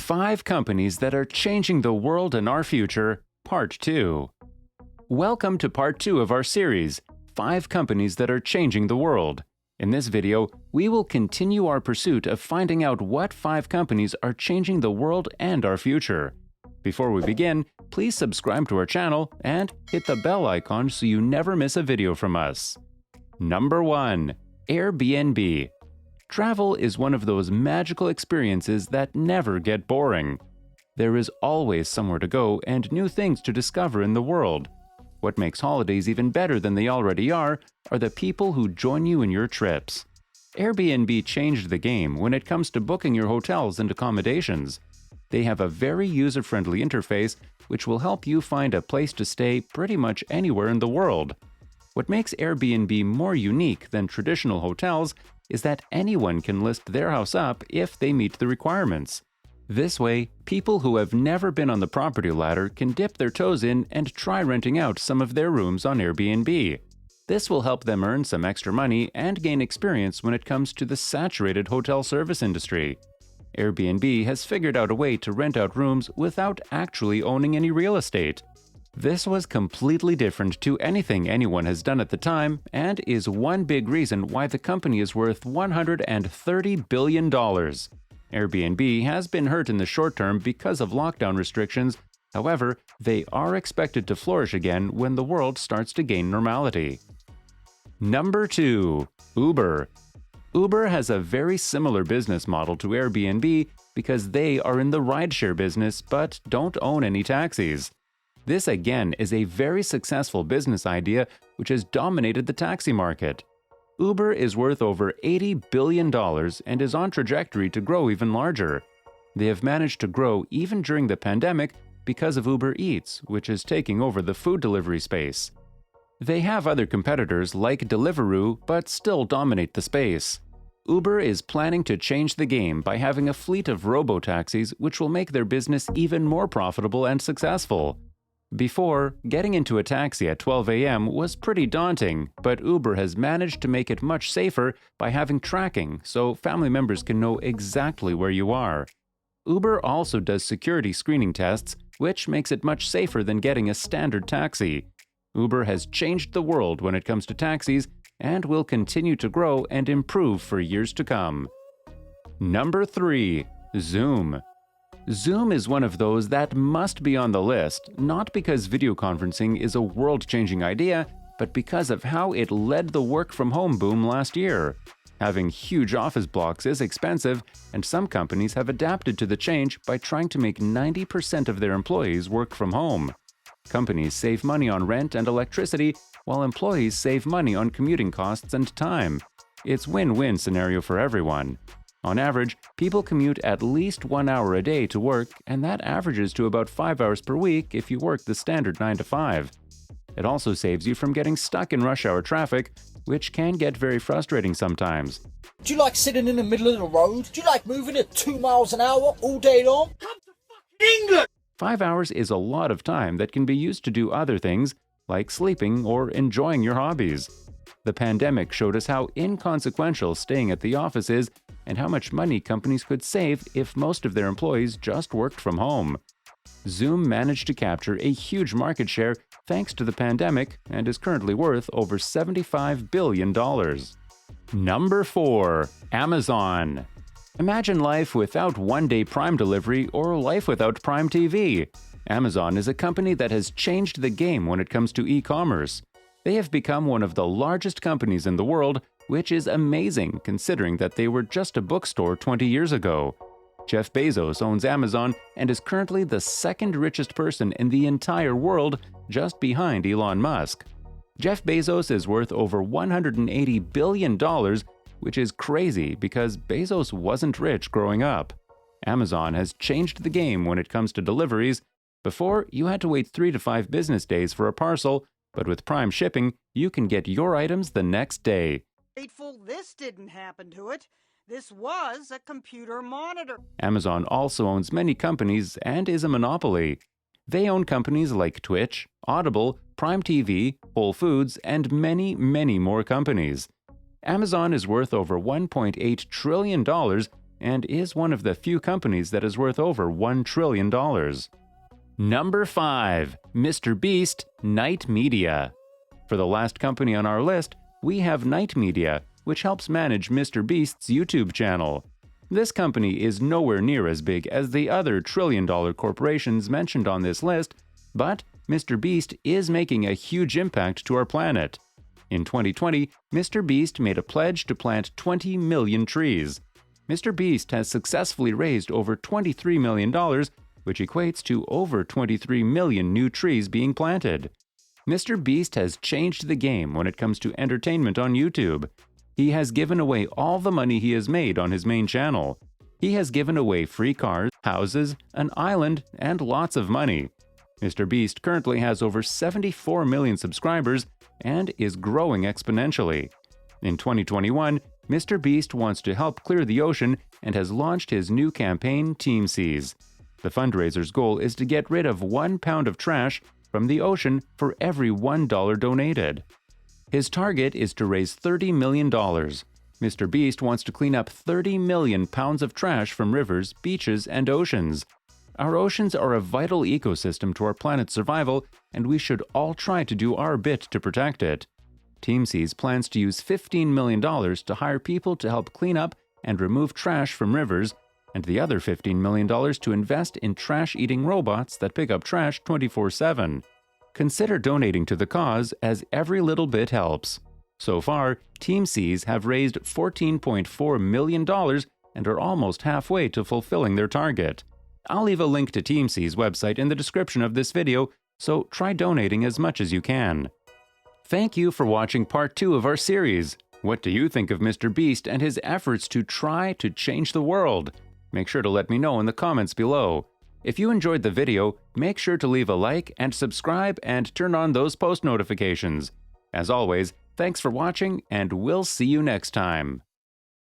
5 companies that are changing the world and our future, Part 2. Welcome to Part 2 of our series, 5 companies that are changing the world. In this video, we will continue our pursuit of finding out what 5 companies are changing the world and our future. Before we begin, please subscribe to our channel and hit the bell icon so you never miss a video from us. Number 1. Airbnb. Travel is one of those magical experiences that never get boring. There is always somewhere to go and new things to discover in the world. What makes holidays even better than they already are the people who join you in your trips. Airbnb changed the game when it comes to booking your hotels and accommodations. They have a very user-friendly interface which will help you find a place to stay pretty much anywhere in the world. What makes Airbnb more unique than traditional hotels is that anyone can list their house up if they meet the requirements. This way, people who have never been on the property ladder can dip their toes in and try renting out some of their rooms on Airbnb. This will help them earn some extra money and gain experience when it comes to the saturated hotel service industry. Airbnb has figured out a way to rent out rooms without actually owning any real estate. This was completely different to anything anyone has done at the time and is one big reason why the company is worth $130 billion. Airbnb has been hurt in the short term because of lockdown restrictions. However, they are expected to flourish again when the world starts to gain normality. Number 2. Uber. Uber has a very similar business model to Airbnb because they are in the rideshare business but don't own any taxis. This again is a very successful business idea which has dominated the taxi market. Uber is worth over $80 billion and is on trajectory to grow even larger. They have managed to grow even during the pandemic because of Uber Eats, which is taking over the food delivery space. They have other competitors like Deliveroo but still dominate the space. Uber is planning to change the game by having a fleet of robo-taxis which will make their business even more profitable and successful. Before, getting into a taxi at 12 a.m. was pretty daunting, but Uber has managed to make it much safer by having tracking so family members can know exactly where you are. Uber also does security screening tests, which makes it much safer than getting a standard taxi. Uber has changed the world when it comes to taxis and will continue to grow and improve for years to come. Number 3. Zoom. Zoom is one of those that must be on the list, not because video conferencing is a world-changing idea, but because of how it led the work-from-home boom last year. Having huge office blocks is expensive, and some companies have adapted to the change by trying to make 90% of their employees work from home. Companies save money on rent and electricity, while employees save money on commuting costs and time. It's win-win scenario for everyone. On average, people commute at least 1 hour a day to work, and that averages to about 5 hours per week if you work the standard 9 to 5. It also saves you from getting stuck in rush hour traffic, which can get very frustrating sometimes. Do you like sitting in the middle of the road? Do you like moving at 2 miles an hour all day long? Come to fucking England! 5 hours is a lot of time that can be used to do other things, like sleeping or enjoying your hobbies. The pandemic showed us how inconsequential staying at the office is and how much money companies could save if most of their employees just worked from home. Zoom managed to capture a huge market share thanks to the pandemic and is currently worth over $75 billion. Number 4. Amazon. Imagine life without one-day Prime delivery or life without Prime TV. Amazon is a company that has changed the game when it comes to e-commerce. They have become one of the largest companies in the world, which is amazing considering that they were just a bookstore 20 years ago. Jeff Bezos owns Amazon and is currently the second richest person in the entire world, just behind Elon Musk. Jeff Bezos is worth over $180 billion, which is crazy because Bezos wasn't rich growing up. Amazon has changed the game when it comes to deliveries. Before, you had to wait 3 to 5 business days for a parcel, but with Prime shipping, you can get your items the next day. Grateful this didn't happen to it. This was a computer monitor. Amazon also owns many companies and is a monopoly. They own companies like Twitch, Audible, Prime TV, Whole Foods, and many, many more companies. Amazon is worth over $1.8 trillion and is one of the few companies that is worth over $1 trillion. Number 5. MrBeast Night Media. For the last company on our list, we have Night Media, which helps manage MrBeast's YouTube channel. This company is nowhere near as big as the other trillion-dollar corporations mentioned on this list, but MrBeast is making a huge impact to our planet. In 2020, MrBeast made a pledge to plant 20 million trees. MrBeast has successfully raised over $23 million, which equates to over 23 million new trees being planted. MrBeast has changed the game when it comes to entertainment on YouTube. He has given away all the money he has made on his main channel. He has given away free cars, houses, an island, and lots of money. MrBeast currently has over 74 million subscribers and is growing exponentially. In 2021, MrBeast wants to help clear the ocean and has launched his new campaign, Team Seas. The fundraiser's goal is to get rid of 1 pound of trash from the ocean for every $1 donated. His target is to raise $30 million. MrBeast wants to clean up 30 million pounds of trash from rivers, beaches, and oceans. Our oceans are a vital ecosystem to our planet's survival, and we should all try to do our bit to protect it. Team Seas plans to use $15 million to hire people to help clean up and remove trash from rivers, and the other $15 million to invest in trash-eating robots that pick up trash 24/7. Consider donating to the cause, as every little bit helps. So far, Team Seas have raised $14.4 million and are almost halfway to fulfilling their target. I'll leave a link to Team Seas' website in the description of this video, so try donating as much as you can. Thank you for watching part 2 of our series. What do you think of MrBeast and his efforts to try to change the world? Make sure to let me know in the comments below. If you enjoyed the video, make sure to leave a like and subscribe and turn on those post notifications. As always, thanks for watching, and we'll see you next time.